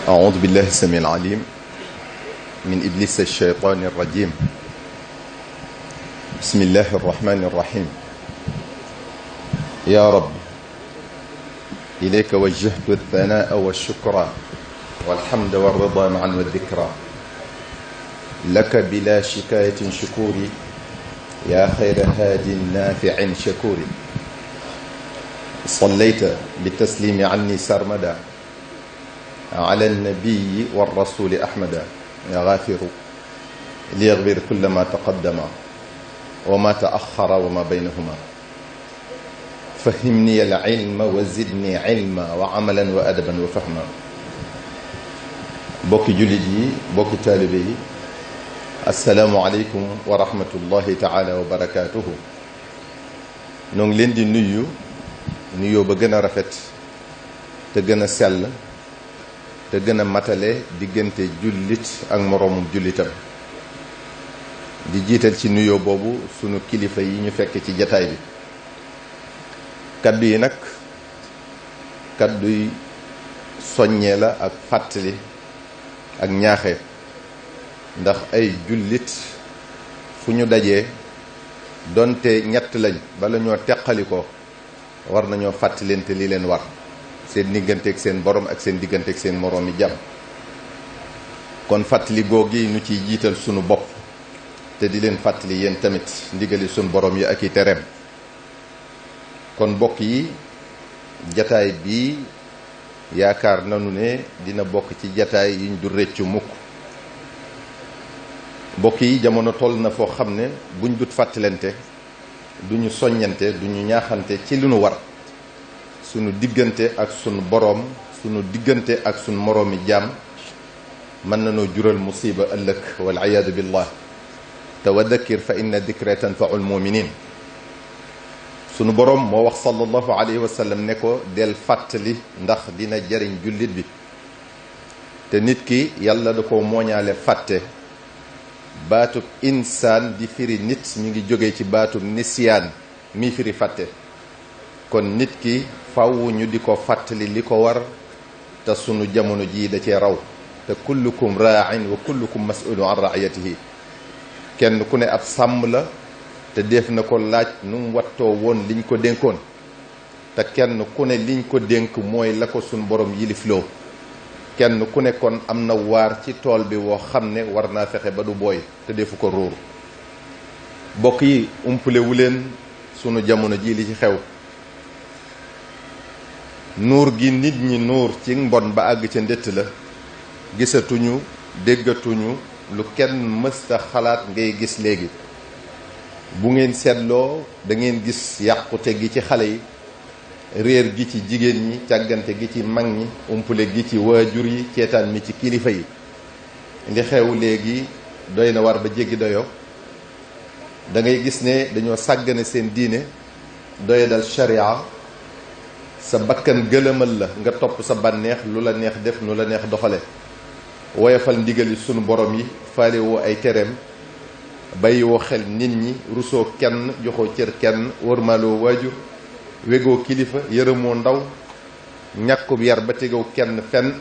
أعوذ بالله السميع العليم من إبليس الشيطان الرجيم. بسم الله الرحمن الرحيم. يا رب إليك وجهت الثناء والشكر والحمد والرضا معا والذكرى، لك بلا شكاية شكوري يا خير هاد نافع شكور. صليت بالتسليم عني سرمدا على النبي والرسول أحمد يا غافر ليغفر كل ما تقدم وما تأخر وما بينهما. فهمني العلم وزدني علما وعملا وأدبا وفهما. bokki jullit yi bokki taalibe yi asalaamualeykum wa rahmatullahi taala wa barakaatuhu. noo ngi leen di nuyoo ba gën a rafet te gën a sell te gën a matale diggante jullit ak moroomum jullitam, di jiital ci nuyoo boobu sunu kilifa yi ñu fekk ci jataay bi. kaddu yi nag kadduy soññee la ak fàttali ak ñaaxe, ndax ay jullit fu ñu dajee donte ñett lañ bala ñoo teqali ko war nañoo fàttalente li leen war seen digganteeg seen borom ak seen digganteeg seen moroom yi jàmm. kon fàttali googi nu ciy jiital sunu bopp te di leen fàttali yéen tamit ndigali sunu borom yi ak i tereem. kon bokk yi jataay bii yaakaar nanu ne dina bokk ci jataay yiñ du rëccu mukk. bokk yi jamono toll na foo xam ne buñ dut fàttalante duñu soññante duñu ñaaxante ci li nu war sunu diggante ak sunu boroom, sunu diggante ak sunu moroomi jaam mën nanoo jural musiba ëllëg wal iyaadu billah. te wa dakkir fa inna dikra tanfaul muminin. sunu boroom moo wax sallallahu alayhi wa sallam ne ko del fàttali ndax dina jariñ jullit bi. te nit ki yàlla da ko mooñaale fàtte. baatub insaan di firi nit mi ngi jóge ci baatub nisyaan mi firi fàtte. kon nit ki faw ñu di ko fàttali li ko war te sunu jamono jii da cee raw. te kullukum raa'in wa kullukum mas'ulun an ra'iyatihi. kenn ku ne ab sàmm la te def na ko laaj nu mu wattoo woon liñ ko dénkoon. te kenn ku ne liñ ko dénk mooy la ko sunu borom yilifloo. kenn ku ne kon am na waar ci tool bi woo xam ne war naa fexe ba du booy te defu ko ruuru. bokk yi umpale wu leen sunu jamono ji li ci xew. nuur gi nit ñi nuur ci mbon ba àgg ca ndëtt la. gisatuñu déggatuñu lu kenn mësta xalaat ngay gis léegi. bu ngeen seetloo da ngeen gis yàqute gi ci xale yi, réer gi ci jigéen ñi, càggante gi ci mag ñi, umpule gi ci waajur yi, ceetaan mi ci kilifa yi. li xew léegi doy na war ba jéggi doyo. da ngay gis ne dañoo sàggane seen diine, doya dal sharia. sa bakkan gëlëmal la nga topp sa bànneex, lu la neex def, nu la neex doxale. woyofal ndigali sunu borom yi, faale woo ay tereem, bàyyi woo xel nit ñi, rusoo kenn, joxoo cër kenn, wërmaaloo waajur, wegoo kilifa, yërëmoo ndaw, ñàkkub yar ba tegaw kenn fenn.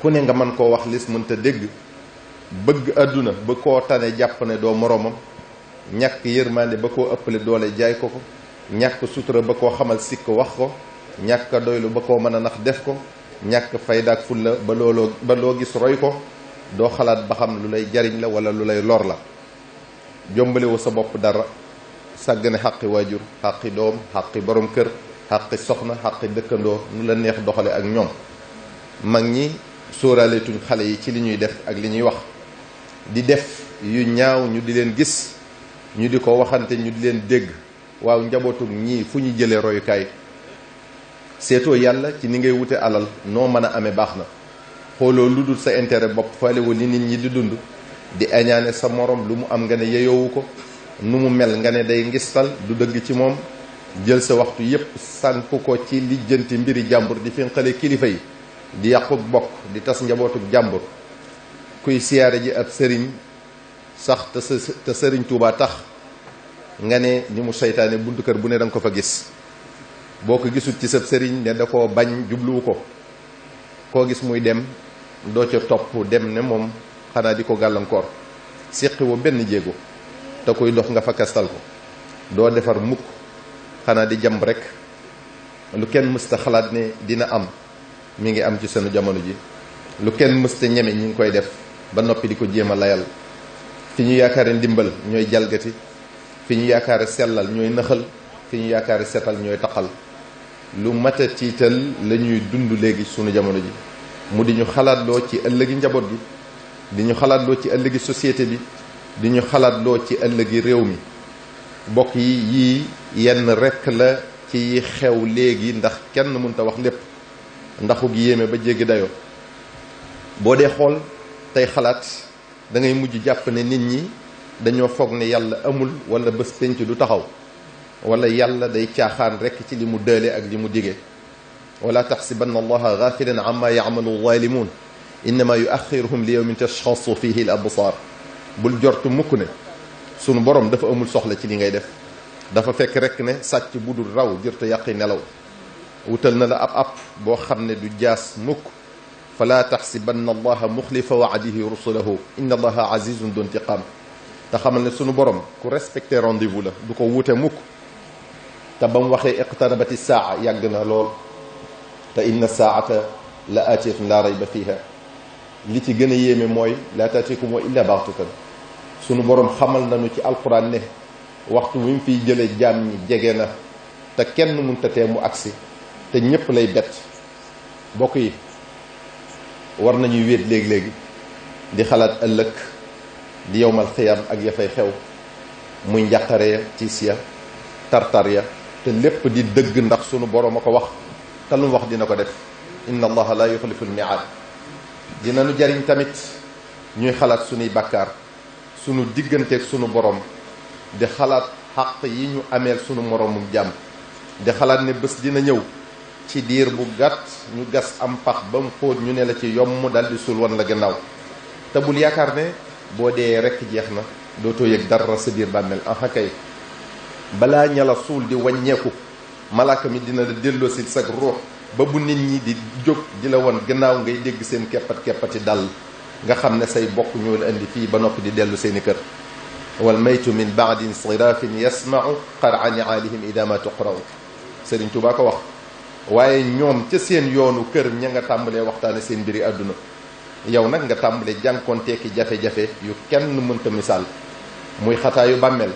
ku ne nga mën koo wax lis mënta dégg. bëgg àdduna ba koo tane jàpp ne doo moroomam. ñàkk yërmande ba koo ëppale doole jaay ko ko. ñàkk sutura ba koo xamal sikk wax ko. ñàkk doylu ba koo mën a nax def ko. ñàkk fayda ak fulla ba loo gis roy ko. doo xalaat ba xam lu lay jariñ la wala lu lay lor la. jombalewu sa bopp dara. sàggane xaqi waajur, xaqi doom, xaqi borom kër, xaqi soxna, xaqi dëkkandoo, nu la neex doxale ak ñoom. mag ñi sóoraaleetuñ xale yi ci li ñuy def ak li ñuy wax. di def yu ñaaw ñu di leen gis, ñu di ko waxante, ñu di leen dégg. waaw njabootu ñii fu ñu jëlee royukaay. seetoo yàlla ci ni ngay wute alal noo mën a amee baax na. xooloo lu dul sa intérêt bopp, faalewu li nit ñi di dund. di añaane sa morom lu mu am nga ne yeyoowu ko. nu mu mel nga ne day ngistal, du dëgg ci moom. jël sa waxtu yépp sànk ko ci lijjanti mbiri jàmbur, di finqale kilifa yi, di yàqu bokk, di tas njabootuk jàmbur. kuy siyaare ji ab sëriñ sax te sëriñ Tuubaa tax nga ne ni mu seytaane buntu kër bu ne danga ko fa gis. boo ko gisul ci sab sëriñ ne da koo bañ jubluwu ko. koo gis muy dem doo ca topp dem ne moom xanaa di ko gàllankoor séqi woo benn jéego te koy dox nga fa kastal ko doo defar mukk xanaa di jàmb rek lu kenn mësta xalaat ne dina am mi ngi am ci sunu jamono ji lu kenn mësta ñeme ñi ngi koy def ba noppi di ko jéem a layal fi ñu yaakaare ndimbal ñooy jalgati fi ñu yaakaare sellal ñooy nëxal fi ñu yaakaare setal ñooy taqal lu mat a tiital la ñuy dund léegi sunu jamono ji mu di ñu xalaatloo ci ëllëgi njaboot gi di ñu xalaatloo ci ëllëgi société bi di ñu xalaatloo ci ëllëgi réew mi bokk yi yii yenn rekk la ci xew léegi ndax kenn mënta wax lépp ndaxu gi yéeme ba jéggi dayoo boo dee xool tey xalaat da ngay mujj jàpp ne nit ñi dañoo foog ne yàlla amul wala bés penc du taxaw wala yàlla day caaxaan rekk ci li mu dële ak li mu dige wala taxsibanna allaha gaafilan amma yacmalu zaalimuun innama yuaxiruhum li yawmin tashxasu fihi al absaar bul jortu mukk ne sunu borom dafa amul soxla ci li ngay def dafa fekk rekk ne sàcc bu dul raw jërte yàqi nelaw wutal na la ab boo xam ne du jaas mukk fala taxsibanna allaha muxlifa waadihi rusulahu inna allaha azizun du intiqaam te xamal ne sunu borom ku respecté rendez-vous la du ko wuute mukk te ba mu waxee iqtarabati saa yàgg na lool te inna saata la aatiyatun la rayba fiha li ci gën a yéeme mooy la taatikum illa baxtatan sunu borom xamal nañu ci alquran ne waxtu wi mu fiy jëlee jaam ñi jege na te kenn mënta tee mu agsi te ñépp lay bett bokk yi war nañuy wéet léegi-léegi di xalaat ëllëg di yowmal xiyam ak ya fay xew muy njàqare ya tiis ya tartar ya te lépp di dëgg ndax sunu borom a ko wax te lu mu wax dina ko def inna allaha la yuxlifu lmiaad dinañu jariñ tamit ñuy xalaat sunuy bàkkaar sunu digganteeg sunu borom di xalaat xaq yi ñu ameel sunu moromum jàmm di xalaat ne bés dina ñëw ci diir bu gàtt ñu gas am pax ba mu xóot ñu ne la ci yomm daldi sul wan la gannaaw te bul yaakaar ne boo dee rekk jeex na dootoo yëg dara sa biir bàmmeel aha kay balaa ñala suul di wàññeeku malaaka mi dina la delloo si sag ruux ba bu nit ñi di jóg di la won gannaaw ngay dégg seen keppati dal nga xam ne say bokk ñoo la indi fii ba noppi di dellu seeni kër wal maytu min baadi insirafin yasmau qara niaalihim ida ma tuqraw Sëriñ Tuubaa ko wax waaye ñoom ca seen yoonu kër ña nga tàmbalee waxtaane seen mbiri àdduna yow nag nga tàmbalee jànkoonteeki jafe-jafe yu kenn mënta misaal muy xataayu bàmmeel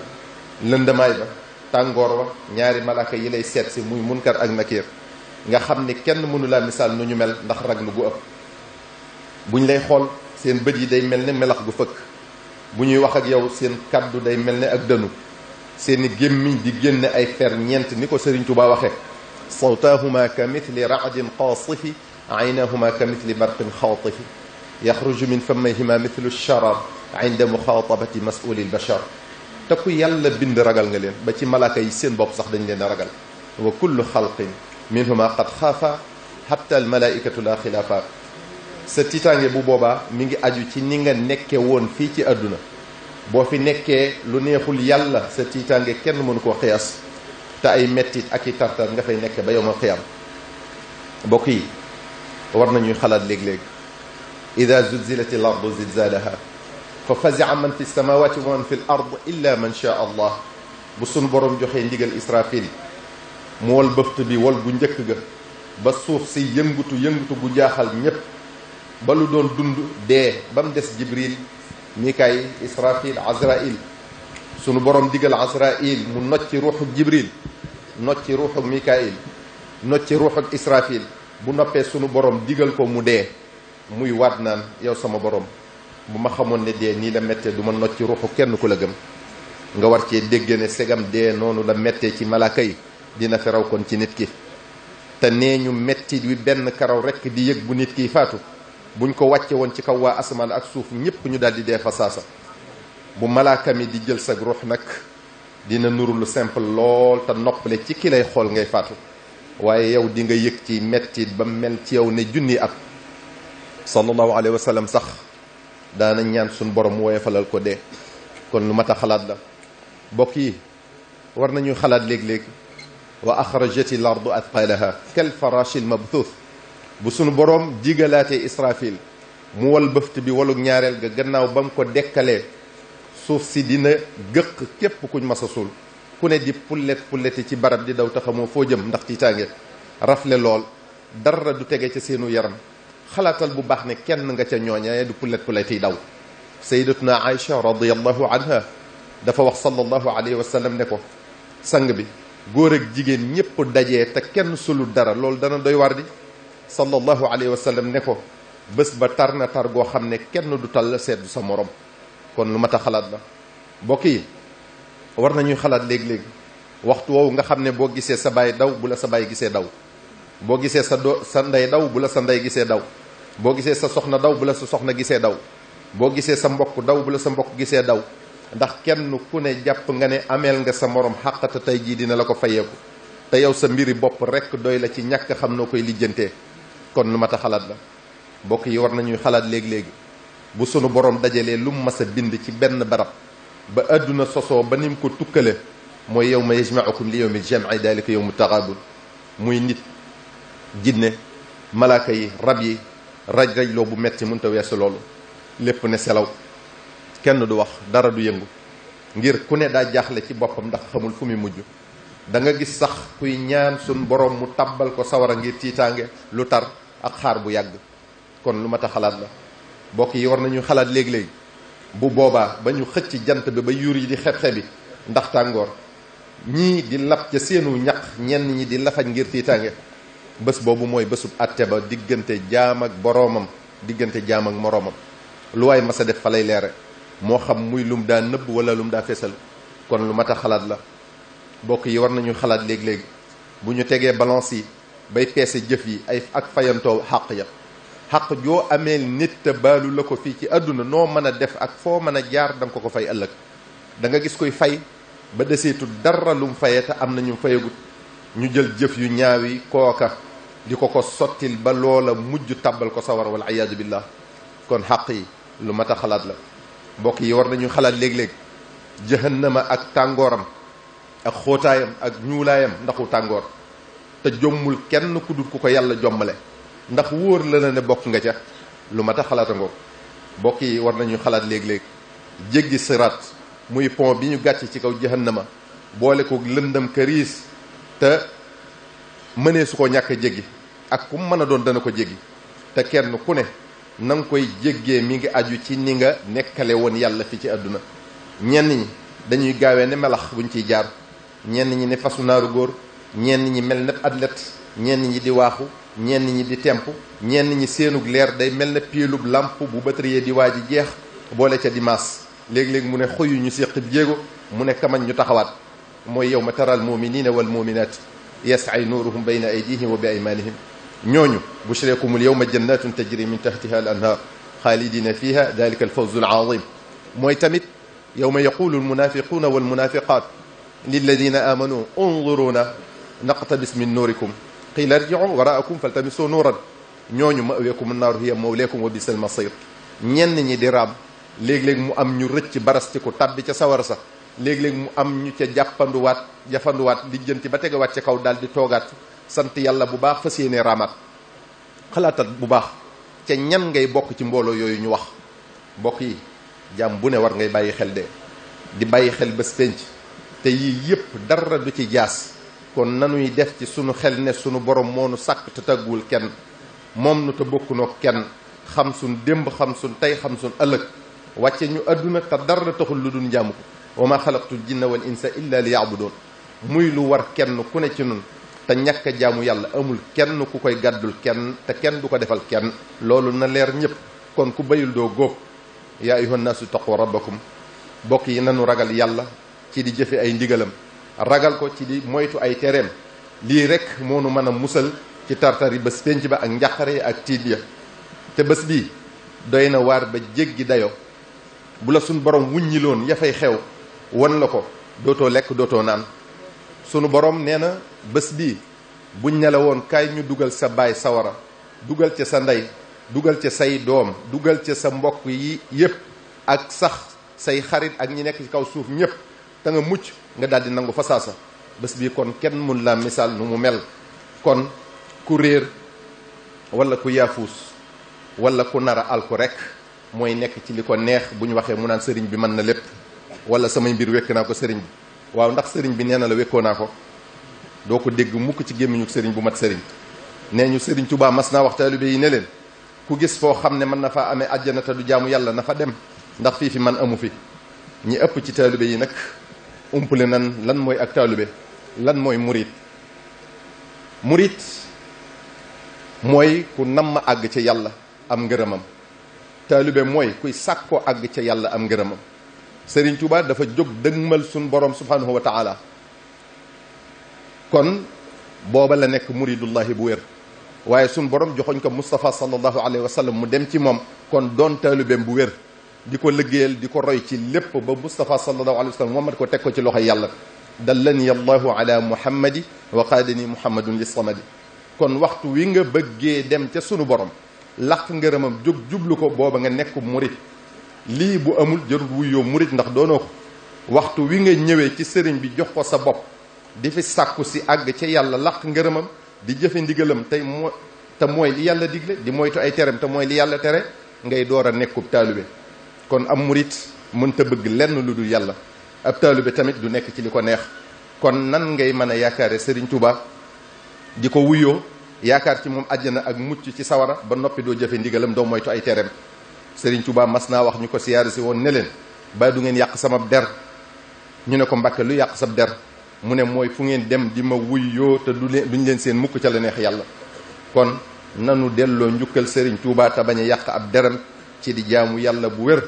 lëndamaay ba tàngoor wa ñaari malaaka yi lay seet si muy munkar ak nakiir nga xam ne kenn mënu laa misaal nu ñu mel ndax raglu gu ëpp buñ lay xool seen bët yi day mel ne melax gu fëkk bu ñuy wax ak yow seen kaddu day mel ne ak dënu seeni gémmiñ di génne ay fer ñeent ni ko Sëriñ Tuubaa waxe sawtaahuma ka mithli raadin qaasifi aynahuma ka mithli barqin xaatifi yaxruju min famayhima mithlu sharar inda muxaatabati masuli lbachar te ku yàlla bind ragal nga leen ba ci malaaka yi seen bopp sax dañ leen a ragal wa kullu xalqin minhuma qad xaafa hatta almalaikatu la xilaafa sa tiitaange bu boobaa mi ngi aju ci ni nga nekke woon fii ci àdduna boo fi nekkee lu neexul yàlla sa tiitaange kenn mënu koo xiyaas te ay mettit ak i tartar nga fay nekk ba yowmal qiyaam mbokk yi war nañuy xalaat léeg-léeg ida zulzilat al ardu zilzalaha fa fazia man fi samawati wa man fi l ard illa man shaa allah bu sunu borom joxee ndigal israfil mu wol bëft bi wol bu njëkk ga ba suuf si yëngutu gu jaaxal ñépp ba lu doon dund dee ba mu des jibril mikaayil israfil azrail sunu borom digal azrail mu nocci ruuxu jibril nocci ruuxu mikaayil nocci ruuxu israfil bu noppee sunu borom digal ko mu dee muy waat naan yow sama borom bu ma xamoon ne dee nii la méttee du ma nocci ruuxu kenn ku la gëm nga war cee dégg ne segam dee noonu la méttee ci malaaka yi dina fi raw kon ci nit ki te nee ñu metti wi benn karaw rekk di yëg bu nit kiy faatu buñ ko wàcce woon ci kaw waa asamaan ak suuf ñépp ñu daldi dee fa saasa bu malaaka mi di jël sag ruux nag dina nuru lu simple lool te noppale ci ki lay xool ngay faatu waaye yow di nga yëg ci mettit ba mel ci yow ne junni at sallallahu alayhi wa sallam sax daana ñaan suñ borom woyofalal ko dee kon lu mat a xalaat la bokk yi war nañuy xalaat léeg-léeg wa axrajati l ardu athqalaha kal farashi l mabthuth bu sunu borom digalaatee israfil mu wal bëft bi walug ñaareel ga gannaaw ba mu ko dekkalee suuf si dina gëq képp kuñ masa suul ku ne di pulleti ci barab di daw taxamoo foo jëm ndax tiitaange rafle lool dara du tege ca seenu yaram xalaatal bu baax ne kenn nga ca ñooña du pulleti daw. sayyidatuna Aïcha radiyallahu anha dafa wax sallallahu alayhi wa sallam ne ko sang bi góor ak jigéen ñépp dajee te kenn sulu dara loolu dana doy war di sallallahu alayhi wa sallam ne ko bés ba tar na tar goo xam ne kenn du tal seddu sa morom kon lu mat a xalaat la mbokk yi war nañuy xalaat léegi-léegi waxtu woowu nga xam ne boo gisee sa baay daw bu la sa baay gisee daw boo gisee sa ndey daw bu la sa ndey gisee daw boo gisee sa soxna daw bu la sa soxna gisee daw boo gisee sa mbokk daw bu la sa mbokk gisee daw ndax kenn ku ne jàpp nga ne ameel nga sa morom xàqata tey jii dina la ko fayeeku te yow sa mbiri bopp rekk doy la ci ñàkk xam noo koy lijjantee kon lu mat a xalaat la mbokk yi war nañuy xalaat léegi-léegi bu sunu borom dajalee lu mu mas a bind ci benn barab ba àdduna sosoo ba ni mu ko tukkale mooy yawma yajma'ukum li yawmil jam'i dalika yawmu taghabun muy nit jinne malaaka yi rab yi raj-rajloo bu metti mënta weesu loolu lépp ne selaw kenn du wax dara du yëngu ngir ku ne daa jaaxle ci boppam ndax xamul fu muy mujj da nga gis sax kuy ñaan sun borom mu tabbal ko sawara ngir tiitaange lu tar ak xaar bu yàgg kon lu mat a xalaat la mbokk yi war nañu xalaat léegi-léegi bu boobaa ba ñu xëcc jant bi ba yuur yi di xeb-xebi ndax tàngoor ñii di lap ca seenu ñaq ñenn ñi di lafañ ngir tiitaange bés boobu mooy bésub àtte ba diggante jaam ak boroomam diggante jaam ak moroomam lu waay mas a def fa lay leere moo xam muy lum daa nëbb wala lum daa fesal kon lu mat a xalaat la mbokk yi war nañu xalaat léegi-léegi bu ñu tegee balance yi bay peese jëf yi ay ak fayantoo xàq ya xàq joo amee nit te baalu la ko fii ci àdduna noo mën a def ak foo mën a jaar da nga ko fay ëllëg da nga gis koy fay ba deseetu dara lum faye te am na ñu fayagut ñu jël jëf yu ñaawi kooka di ko sottil ba loola mujj tàbbal ko sawar wal iyaadu billah kon xàq yi lu mat a xalaat la mbokk yi war nañu xalaat léeg-léeg jahannama ak tàngooram ak xóotaayam ak ñuulaayam ndaxu tàngoor te jommul kenn ku dul ku ko yàlla jommale ndax wóor la na ne bokk nga ca lu mat a xalaata ngoo mbokk yi war nañu xalaat léeg-léeg jéggi siraat muy pont bi ñu gàcc ci kaw jahannama boole ko lëndam këriis te mënee su ko ñàkk a jéggi ak ku mën a doon dana ko jéggi te kenn ku ne na nga koy jéggee mi ngi aju ci ni nga nekkale woon yàlla fi ci àdduna ñenn ñi dañuy gaawee ne melax buñ ciy jaar ñenn ñi ne fasu naaru góor ñenn ñi mel ne athlète ñenn ñi di waaxu ñenn ñi di temp ñenn ñi seenug leer day mel ne piilub làmp bu batterie di waa ji jeex boole ca di maas léeg-léeg mu ne xoyu ñu séq jéego mu ne kamañ ñu taxawaat mooy yawma taral muminina wal muminat yas'ay nuruhum bayna aydihim wa bi aymanihim ñooñu bushrakumul yawma jannatun tajri min tahtiha al anhar xaalidina fiha dalika al fawzu al azim mooy tamit yawma yaqulu al munafiquna wal munafiqat lilladina amanu unzuruna naqtabis min nurikum qila irji'u waraakum faltamisu nuran ñooñu ma'wakum an-nar hiya mawlakum wa bisal masir ñenn ñi di raam léeg-léeg mu am ñu rëcc barastiku tabbi ca sawar sa léeg-léeg mu am ñu ca jafanduwaat lijjanti ba tegawaat ca kaw daal di toogaat sant yàlla bu baax fas yéene raamaat xalaatat bu baax ca ñan ngay bokk ci mbooloo yooyu ñu wax mbokk yi jàmm bu ne war ngay bàyyi xel de di bàyyi xel bés penc te yii yëpp dara du ci jaas kon nanuy def ci sunu xel ne sunu borom moo nu sàkk te tagguwul kenn moom nu te bokkunoo kenn xam sun démb xam sun tey xam sun ëllëg wàcce ñu àdduna te dara taxul lu dul njaamu ko wa ma xalaqtul jinna wal insa illa li ya'budun muy lu war kenn ku ne ci nun te ñàkk a jaamu yàlla amul kenn ku koy gàddul kenn te kenn du ko defal kenn loolu na leer ñëpp kon ku bayul doo góob yaa ayyuhan naasu taqu rabbakum bokk yi nanu ragal yàlla ci di jëfe ay ndigalam ragal ko ci di moytu ay tereem lii rek moo nu mën a musal ci tartari bés penc ba ak njàqare ak tiit ya te bés bii doy na waar ba jéggi dayo bu la suñ borom wuññiloon ya fay xew won la ko dootoo lekk dootoo naan sunu borom nee na bés bii buñ ne la woon kaay ñu dugal sa baay sawara dugal ca sa ndey dugal ca say doom dugal ca sa mbokk yi yépp ak sax say xarit ak ñi nekk ci kaw suuf ñépp te nga mucc nga daldi nangu fa saasa bés bii kon kenn mun la misaal nu mu mel kon ku réer wala ku yaafuus wala ku nar a alku rek mooy nekk ci li ko neex bu ñu waxee mu naan sëriñ bi mën na lépp wala samay mbir wekk naa ko sëriñ bi. waaw ndax sëriñ bi nee na la wekkoo naa ko? doo ko dégg mukk ci gémmiñu sëriñ bu mat sëriñ. nee ñu sëriñ Tuubaa mas naa wax taalibe yi ne leen ku gis foo xam ne mën na faa amee àjjana te du jaamu yàlla na fa dem ndax fii fi man amu fi. ñi ëpp ci taalibe yi nag umpale nan lan mooy ak taalibe, lan mooy murit. murit mooy ku namm àgg ca yàlla am ngërëmam. taalibe mooy kuy sàkkoo àgg ca yàlla am ngërëmam. Sëriñ Tuubaa dafa jóg dëgmal suñ borom subhanahu wa taala, kon booba la nekk muridullahi bu wér. waaye suñ borom joxoñ ko Moustapha sallallahu alayhi wa sallam mu dem ci moom, kon doon taalibeem bu wér di ko liggéeyal di ko roy ci lépp ba Moustapha sallallahu alayhi wa sallam moom ko teg ko ci loxoy yàlla. dallani allahu ala muhammadi wa qaadani muhammadun li samadi. kon waxtu wi nga bëggee dem ca sunu borom laq ngërëmam jóg jublu ko, booba nga nekk murit. lii bu amul jarul wuyoo murit ndax doonoo ko. waxtu wi nga ñëwee ci sëriñ bi jox ko sa bopp di fi sàkku si àgg ca yàlla laq ngërëmam di jëfe ndigalam te mooy li yàlla digle, di moytu ay terem te mooy li yàlla tere, ngay door a nekkub taalibe. kon am murit mënta bëgg lenn lu dul yàlla. ab taalibe tamit du nekk ci li ko neex. kon nan ngay mën a yaakaare Sëriñ Tuubaa di ko wuyoo, yaakaar ci moom àjjana ak mucc ci sawara ba noppi doo jëfe ndigalam doo moytu ay tereem. Sëriñ Tuubaa mas naa wax ñu ko siyaare si woon ne leen ba du ngeen yàq sama der. ñu ne ko Mbàkke lu yàq sab der? mu ne mooy fu ngeen dem di ma wuyoo te duñ leen seen mukk ca la neex yàlla. kon nanu delloo njukkal Sëriñ Tuubaa te bañ a yàq ab deram ci di jaamu yàlla bu wér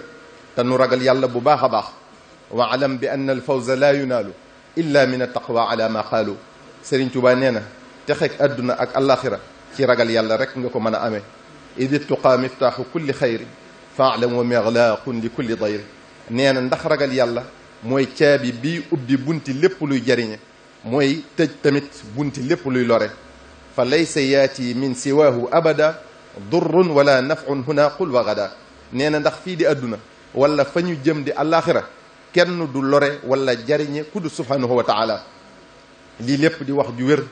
te nu ragal yàlla bu baax a baax. wa alam bi anna al fawza la yunaalu illa min attaqwa ala ma qaalu. Sëriñ Tuubaa nee na texeg àdduna ak alaxira ci ragal yàlla rek nga ko mën a amee. idi tuqaa miftaaxu kulli xayri faalam wa miglaaqun li kulli dayri. nee na ndax ragal yàlla mooy caabi bii ubbi bunti lépp luy jariñe, mooy tëj tamit bunti lépp luy lore. fa laysa yaati min siwaahu abada durrun wala nafun huna qul wa gada. nee na ndax fii di àdduna wala fa ñu jëm di alaxira kenn du lore wala jariñe ku du subhanahu wa taala. lii lépp di wax ju wér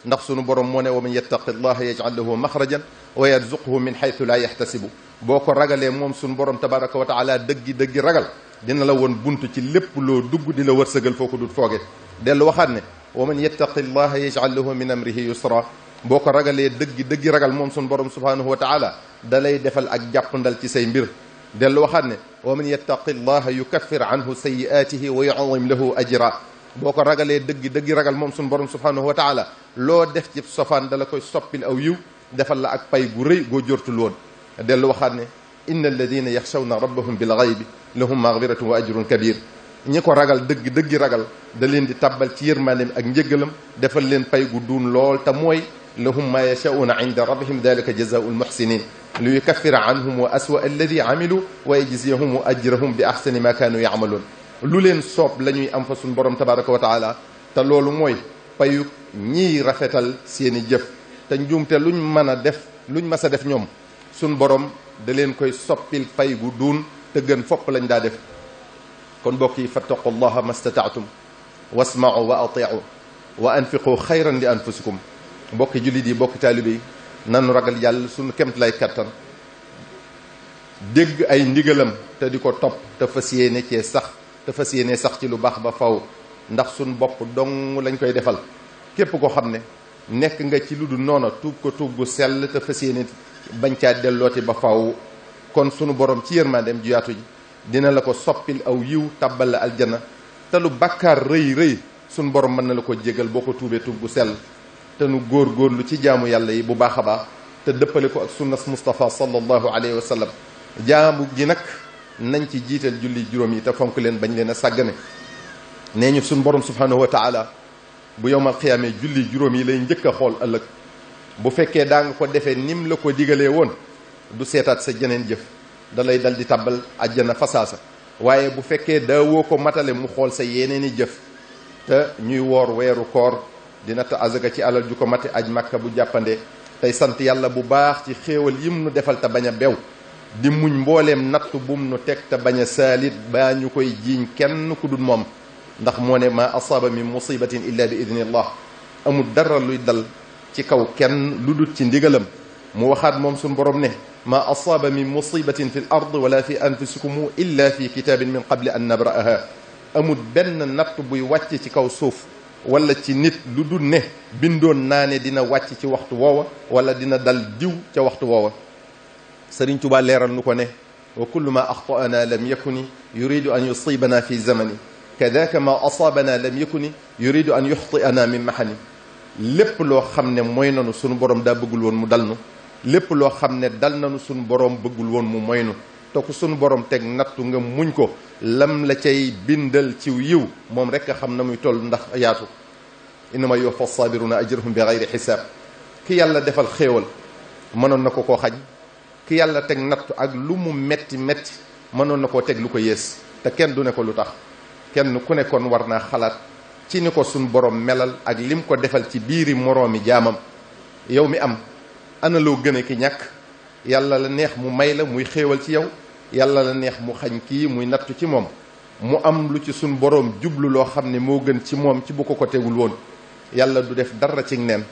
ndax sunu borom moo ne wa man yattaqi llaha yaj'al lahu maxrajan wa yarzuqhu min xaytu laa yaxtasibu. boo ko ragalee moom sunu borom tabaraka wa taala dëggi ragal dina la woon bunt ci lépp loo dugg di la wërsëgal foo ko dut fooge. dellu waxaat ne wa man yattaqi llaha yaj'al lahu min amrihi yusra. boo ko ragalee dëggi ragal moom sunu borom subhanahu wa taala da lay defal ak jàppandal ci say mbir. dellu waxaat ne wa man yattaqi llaha yukaffir anhu sayyi'atihi wa yu'zim lahu ajra. boo ko ragalee dëggi ragal moom sunu borom subhanahu wa taala loo def ci sofaan dala koy soppil aw yiw defal la ak pay gu rëy goo jortul woon. dellu waxaat ne inna alladina yaxshawna rabbahum bil ghaybi lahum maghfiratun wa ajrun kabir. ñi ko ragal dëggi ragal da leen di tabbal ci yërmandeem ak njëggalam defal leen pay gu duun lool te mooy lahum ma yashauna inda rabbihim dalika jazaa'ul muhsinin li yukaffira anhum wa aswa alladi amilu wa yajziyahum ajrahum bi ahsani ma kaanu ya'malun. lu leen soob la ñuy am fa suñu borom tabaraka wa taala te loolu mooy payu ñiy rafetal seeni jëf. te njuumte luñ mën a def luñ mas a def ñoom suñ borom da leen koy soppil pay gu duun te gën fopp lañ daa def. kon mbokk yi fattaqullaha mastataatum wasma'u wa ati'u wa anfiqu xayran li anfusikum. mbokki jullit yi mbokki taalibe yi nanu ragal yàlla suñu kemt lay kattan dégg ay ndigalam te di ko topp te fas yéene cee sax te fas yéene sax ci lu baax ba faw ndax suñ bopp dong lañ koy defal. képp ko xam ne nekk nga ci lu dul noona tuub ko tuub gu sell te fas yéene bañ caa dellooti ba faw. kon sunu borom ci yërmandeem ju yaatu ji dina la ko soppil aw yiw tàbbal la aljana te lu bàkkaar rëy sunu borom mën na la ko jégal boo ko tuubee tuub gu sell. te nu góorlu ci jaamu yàlla yi bu baax a baax te dëppale ko ak sunnas Mustafa sallallahu alayhi wa sallam. jaamu gi nag nañ ci jiital julli juróom yi te fonk leen bañ leen a sàggane. nee ñu suñu borom subhanahu wa taala bu yowmal xiyaamee julli juróom yi lay njëkk a xool ëllëg. bu fekkee daa nga ko defee nim la ko digalee woon du seetaat sa jeneen jëf da lay dal di tàbbal àjjana fasaasa. waaye bu fekkee daa woo ko matale mu xool sa yeneeni jëf. te ñuy woor weeru koor dina ta azaka ci alal ju ko mate aj makka bu jàppande tey sant yàlla bu baax ci xéewal yim nu defal te bañ a bew di muñ mbooleem natt bum nu teg te bañ a saalit baa ñu koy jiiñ kenn ku dul moom. ndax moo ne ma asaaba min musibatin illa bi idnillah. amul dara luy dal ci kaw kenn lu dul ci ndigalam mu waxaat moom suñu borom ne ma asaaba min musibatin fi l ard wala fi anfusikum illa fi kitabin min qabli an nabra'aha amul benn natt buy wàcc ci kaw suuf wala ci nit lu dul ne bindoon naa ne dina wàcc ci waxtu woowa wala dina dal diw ca waxtu woowa. Sëriñ Tuubaa leeral nu ko ne wa kullu ma axtaana lam yakuni yuridu an yusibana fi zamani kadaka ma asaabana lam yakuni yuridu an yuxtiana min mahani. lépp loo xam ne mooy nanu sunu borom daa bëggul woon mu dal nu lépp loo xam ne dal nanu sunu borom bëggul woon mu moy nu te ku sunu borom teg nattu nga muñ ko lam la cay bindal ciw yiw moom rek a xam na muy toll ndax yaatu. innama yuwaffa saabiruna ajrahum bi gayri xisaab. ki yàlla defal xéewal mënoon na ko koo xañ ki yàlla teg nattu ak lu mu metti metti mënoon na koo teg lu ko yées te kenn du ne ko lu tax. kenn ku ne kon war naa xalaat ci ni ko suñ borom melal ak lim ko defal ci biiri moroomi jaamam. yow mi am ana loo gën a ki ñàkk yàlla la neex mu may la muy xéewal ci yow yàlla la neex mu xañ kii muy nattu ci moom mu am lu ci suñ borom jublu loo xam ne moo gën ci moom ci bu ko tegul woon. yàlla du def dara ci neen.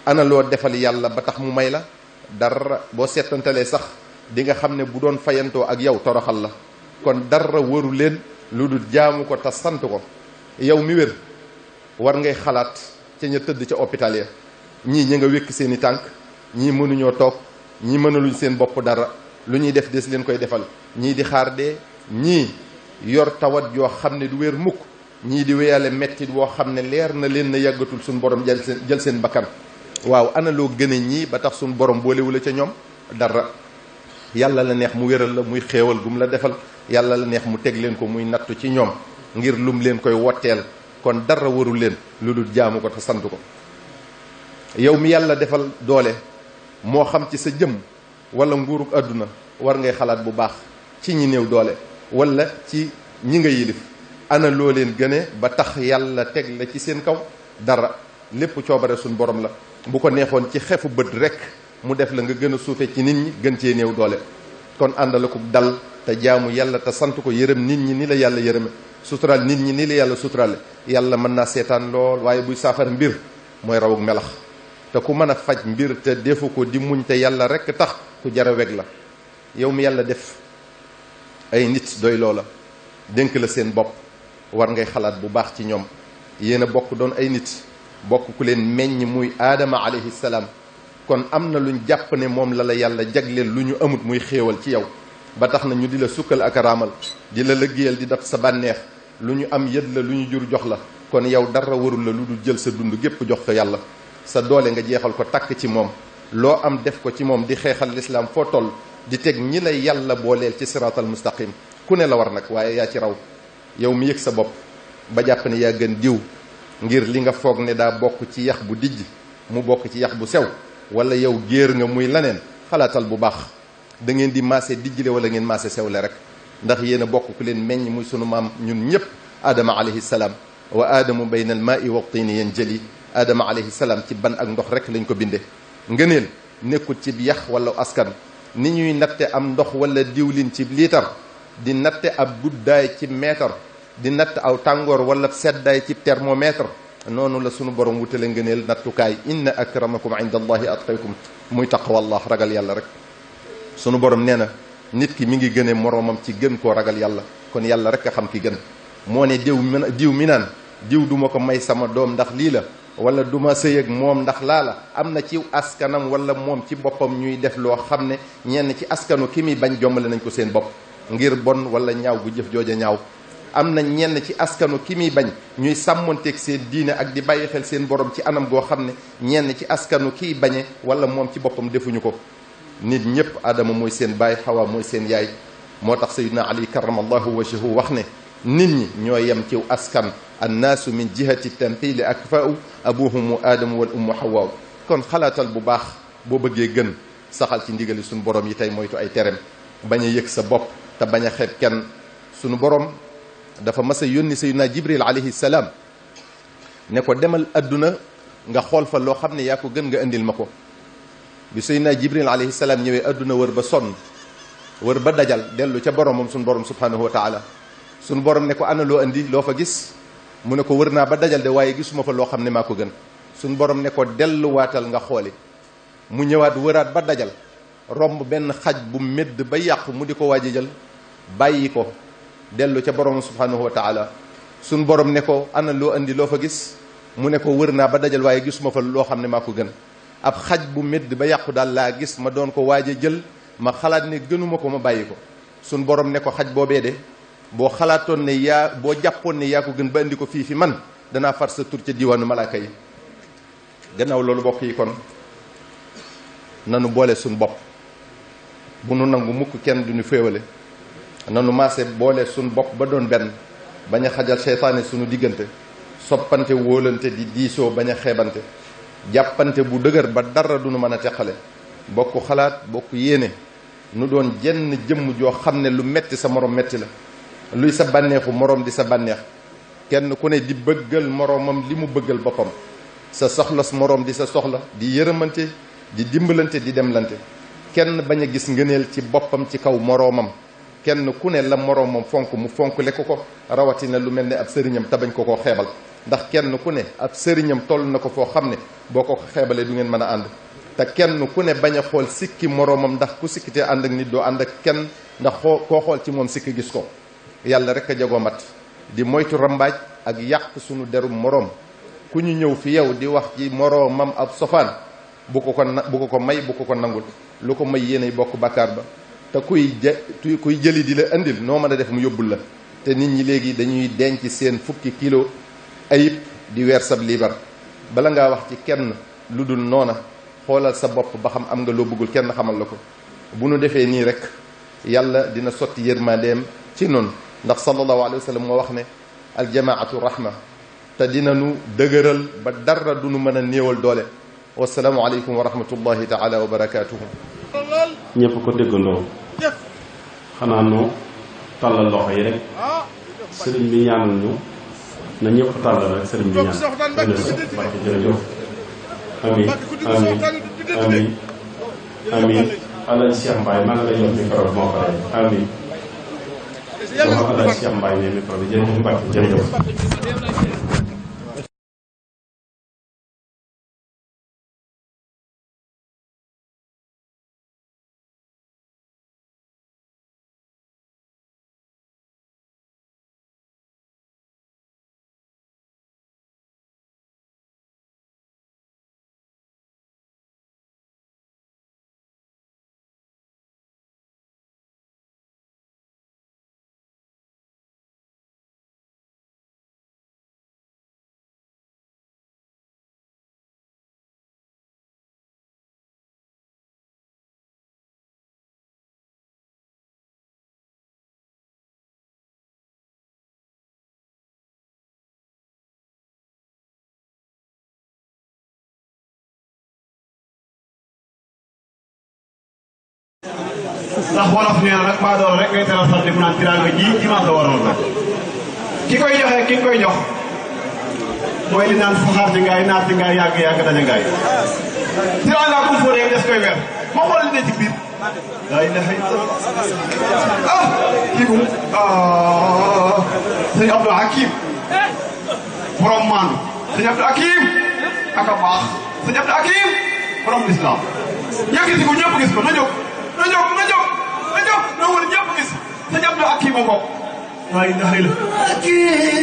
ana loo defal yàlla ba tax mu may la dara. boo seetantalee sax di nga xam ne bu doon fayantoo ak yow toroxal la. kon dara waru leen lu dul jaamu ko te sant ko. yow mi wér war ngay xalaat ca ña tëdd ca hôpital ya ñii ña nga wékk seeni tànk ñii mënuñoo toog ñii mënaluñ seen bopp dara lu ñuy def des leen koy defal ñii di xaar dee ñii yor tawat yoo xam ne du wér mukk ñii di wéyale mettit woo xam ne leer na leen na yàggatul suñu borom jël seen bakkan. waaw ana loo gën a ñii ba tax suñu borom boolewula ca ñoom dara. yàlla la neex mu wéral la muy xéewal gum la defal yàlla la neex mu teg leen ko muy nattu ci ñoom ngir lum leen koy wotteel kon dara warul leen lu dul jaamu ko te sant ko. yow mi yàlla defal doole moo xam ci sa jëm wala nguurug àdduna war ngay xalaat bu baax ci ñi néew doole wala ci ñi nga yilif ana loo leen gëne ba tax yàlla teg la ci seen kaw dara. lépp coobare suñ borom la. bu ko neexoon ci xefu bët rek mu def la nga gën a suufe ci nit ñi gën cee néew doole. kon àndala ko dal te jaamu yàlla te sant ko yërëm nit ñi ni la yàlla yërëme suturaal nit ñi ni la yàlla suturaale. yàlla mën naa seetaan lool waaye buy saafara mbir mooy rawuk melax te ku mën a faj mbir te defu ko di muñ te yàlla rek tax ku jara weg la. yow mi yàlla def ay nit doy loola dénk la seen bopp war ngay xalaat bu baax ci ñoom. yéen a bokk doon ay nit bokk ku leen meññ muy aadama alayhi salaam. kon am na luñ jàpp ne moom la la yàlla jagleel lu ñu amut muy xéewal ci yow ba tax na ñu di la sukkal ak raamal di la lëggéeyal di daf sa bànneex lu ñu am yët la lu ñu jur jox la. kon yow dara warul la lu dul jël sa dund gépp jox ko yàlla. sa doole nga jeexal ko takk ci moom loo am def ko ci moom di xeexal lislaam foo toll di teg ñi lay yàlla booleel ci siraatal mustaqim. ku ne la war nag waaye yaa ci raw. yow mi yëg sa bopp ba jàpp ne yaa gën diw ngir li nga foog ne daa bokk ci yax bu dijj mu bokk ci yax bu sew wala yow géer nga muy laneen xalaatal bu baax. da ngeen di maase dijjle wala ngeen maase sewle rek ndax yéen a bokk ku leen meññ muy sunu maam ñun ñëpp aadama alayhi salaam. wa aadamu bayna al maai wa tiini yanjali. aadama alayhi salaam ci ban ak ndox rek lañ ko binde. ngëneel nekkul ci yax wala askan ni ñuy natte am ndox wala diwlin ci liitar di natte ab guddaay ci meetar di natt aw tàngoor wala seddaay ci thermomètre noonu la sunu borom wutale ngëneel nattukaay. inna akramakum inda allahi atqaykum muy taqwallah ragal yàlla rek. sunu borom nee na nit ki mi ngi gëne moroomam ci gën koo ragal yàlla. kon yàlla rek a xam ki gën. moo ne diw mi naan diw duma ko may sama doom ndax lii la wala duma sëy ak moom ndax laa la am na ci askanam wala moom ci boppam ñuy def loo xam ne ñenn ci askanu ki muy bañ jombale nañ ko seen bopp ngir bon wala ñaaw gu jëf jooja ñaaw. am na ñenn ci askanu ki muy bañ ñuy sàmmonteeg seen diine ak di bàyyi xel seen borom ci anam goo xam ne ñenn ci askanu kiy bañe wala moom ci boppam defuñu ko. nit ñëpp Adama mooy seen baay Xawa mooy seen yaay. moo tax Sayyidina Ali karamallahu wajhahu wax ne nit ñi ñoo yem ciw askan. annaasu min jihati tamthili akfa'u abuhumu aadamu wal ummu Xawa. kon xalaatal bu baax boo bëggee gën saxal ci ndigali suñu borom yi tey moytu ay terem bañ a yëg sa bopp te bañ a xeeb kenn. suñu borom dafa mas a yónni Sayyidina Jibril alayhi salaam ne ko demal adduna nga xool fa loo xam ne yaa ko gën nga indil ma ko. bi Sayyidina Jibril alayhi salaam ñëwee adduna wër ba sonn wër ba dajal dellu ca boromam suñu borom subhanahu wa taala. suñu borom ne ko ana loo indi loo fa gis mu ne ko wër naa ba dajal de waaye gisuma fa loo xam ne maa ko gën. suñu borom ne ko delluwaatal nga xooli mu ñëwaat wëraat ba dajal romb benn xaj bu médd ba yàqu mu di ko waaj a jël bàyyi ko dellu ca borom subhanahu wa taala suñ borom ne ko ana loo andi loo fa gis mu ne ko wër naa ba dajal waaye gisuma fa loo xam ne maa ko gën ab xaj bu médd ba yàqu daal laa gis ma doon ko waaj a jël ma xalaat ne gënuma ko ma bàyyi ko suñ borom ne ko xaj boobee de boo xalaatoon ne boo jàppoon ne yaa ko gën ba indi ko fii fi man danaa far sa tur ca diwaanu malaaka yi gannaaw loolu bokk yi kon nanu boole suñ bopp bu nu nangu mukk kenn duñu féewale nanu maase boole suñ bopp ba doon benn bañ a xajal seytaane suñu diggante soppante wóolante di diisoo bañ a xeebante jàppante bu dëgër ba dara duñu mën a teqale bokk xalaat bokk yéene nu doon jenn jëmm joo xam ne lu metti sa morom metti la luy sa bànneexu moroom di sa bànneex kenn ku ne di bëggal moroomam li mu bëggal boppam sa soxlas moroom di sa soxla di yërëmante di dimbalante di demlante kenn bañ a gis ngëneel ci boppam ci kaw moroomam kenn ku ne la moroomam fonk mu fonk le ko rawatina lu mel ne ab sëriñam te bañ ko koo xeebal ndax kenn ku ne ab sëriñam toll na ko foo xam ne boo ko xeebalee du ngeen mën a ànd te kenn ku ne bañ a xool sikki moroomam ndax ku sikkitee ànd ak nit doo ànd ak kenn ndax koo xool ci moom sikki gis ko yàlla rek a jagoo mat di moytu rambaaj ak yàq sunu derum moroom ku ñu ñëw fi yow di wax ci moroomam ab sofaan bu ko ko may bu ko ko nangul lu ko may yéenay bokk bàkkaar ba te kuy jëli di la indil noo mën a def mu yóbbul la te nit ñi léegi dañuy denc seen fukki kilo ayib di weer sab liibar bala ngaa wax ci kenn lu dul noona xoolal sa bopp ba xam am nga loo bëggul kenn xamal la ko bu nu defee nii rek yàlla dina sotti yërmandeem ci noonu ndax sallallahu alayhi wa sallam moo wax ne aljamaatu rahma te dina nu dëgëral ba dara du nu mën a néewal doole wasalaamu aleykum wa rahmatullahi taala wa barakatuhu ñëpp ko déggandoo xanaa nu tàllal loxo yi rek sëriñ bi ñaanal ñu na ñëpp tàllal rek sëriñ bi ñaan barke jërëjëf amin amin amin amin Alaaji Cheikh Mbaye maa ngi lay jox micro bi moo ko rey amin wax Alaaji Cheikh Mbaye ne micro bi jërëjëf Mbacke jërëjëf ndax wolof nee na nag maa doon rek ngay teral sant mu naan tiraanga ji dimanche la waroon nag ki koy joxe ki koy jox mooy li naan saxaar ci ngaay naat ci ngaay yàgg yàgg dañu ngaay tiraanga ku fóor rek des koy weer ma xool li ne ci biir laa ilaha illallah kii kum sëñ Abdou Hakim borom maandu sëñ Abdou Hakim ak a baax sëñ Abdou Hakim borom l'islam yëkkati ko ñëpp gis ko na jóg na jóg na jóg na jóg na wër ñëpp gis sëñ Abdou Hakim a bokk laa ilaha illallah